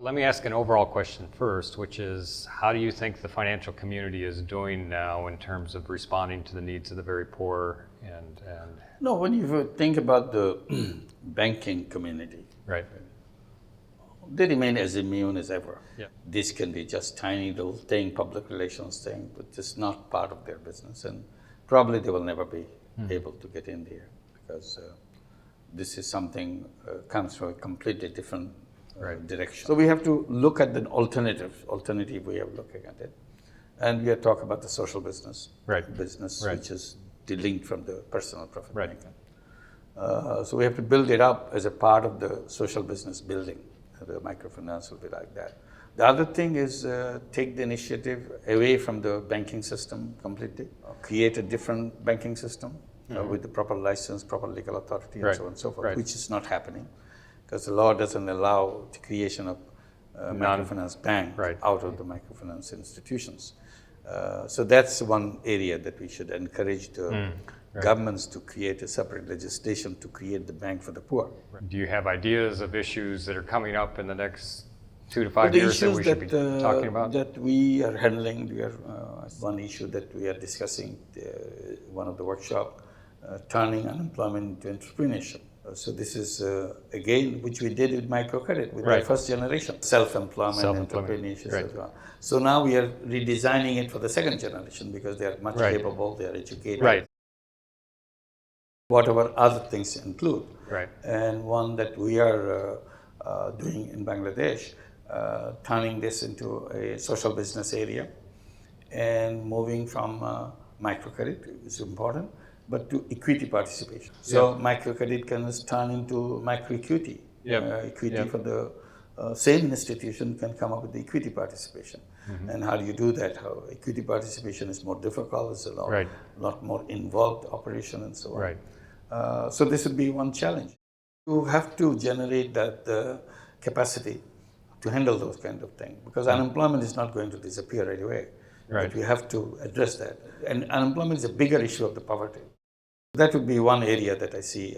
Let me ask an overall question first, which is, how do you think the financial community is doing now in terms of responding to the needs of the very poor and No, when you think about the banking community, right? they remain as immune as ever. Yeah. This can be just tiny little thing, public relations thing, but it's not part of their business. And probably they will never be able to get in there because this is something comes from a completely different direction. So we have to look at the alternative way of looking at it. And we are talking about the social business, business which is linked from the personal profit making. So we have to build it up as a part of the social business building. The microfinance will be like that. The other thing is take the initiative away from the banking system completely, create a different banking system with the proper license, proper legal authority, and so on and so forth, which is not happening because the law doesn't allow the creation of microfinance bank out of the microfinance institutions. So that's one area that we should encourage the governments to create a separate legislation to create the bank for the poor. Do you have ideas of issues that are coming up in the next 2 to 5 years that we should be talking about? That we are handling, one issue that we are discussing, one of the workshop, turning unemployment into entrepreneurship. So this is, again, which we did with microcredit, with the first generation, self-employment, entrepreneurship as well. So now we are redesigning it for the second generation because they are much capable, they are educated. Whatever other things include. And one that we are doing in Bangladesh, turning this into a social business area and moving from microcredit is important, but to equity participation. So microcredit can turn into microequity. Equity for the same institution can come up with the equity participation. And how do you do that? How equity participation is more difficult, it's a lot more involved operation and so on. So this would be one challenge. You have to generate that capacity to handle those kind of things because unemployment is not going to disappear right away. But we have to address that. And unemployment is a bigger issue of the poverty. That would be one area that I see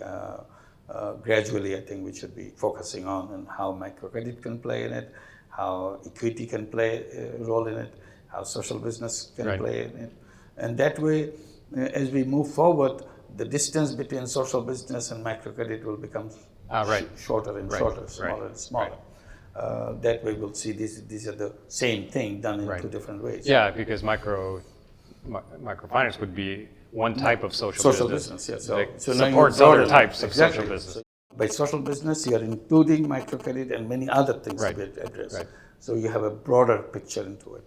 gradually I think we should be focusing on and how microcredit can play in it, how equity can play a role in it, how social business can play in it. And that way, as we move forward, the distance between social business and microcredit will become shorter and shorter, smaller and smaller. That way we'll see these are the same thing done in two different ways. Yeah, because microfinance would be one type of social business. So supports other types of social business. So by social business, you are including microcredit and many other things to be addressed. So you have a broader picture into it.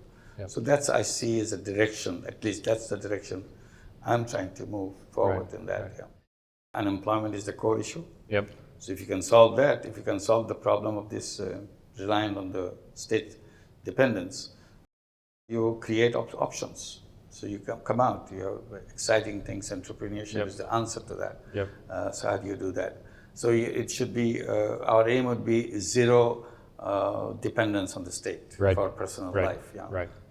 So that's I see as a direction, at least that's the direction I'm trying to move forward in that. Unemployment is the core issue. So if you can solve that, if you can solve the problem of this relying on the state dependence, you create options. So you come out, you have exciting things, entrepreneurship is the answer to that. So how do you do that? So it should be, our aim would be zero dependence on the state for personal life.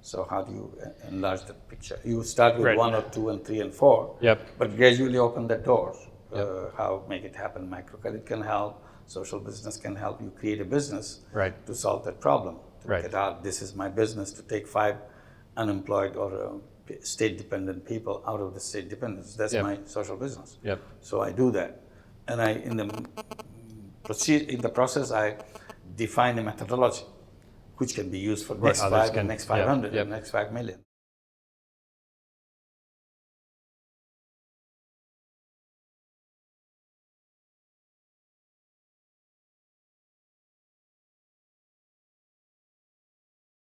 So how do you enlarge that picture? You start with 1 or 2 and 3 and 4, but gradually open the door. How make it happen? Microcredit can help, social business can help you create a business to solve that problem. To get out, this is my business to take 5 unemployed or state-dependent people out of the state dependence. That's my social business. So I do that. And in the process, I define a methodology which can be used for next 5 and next 500 and next 5 million.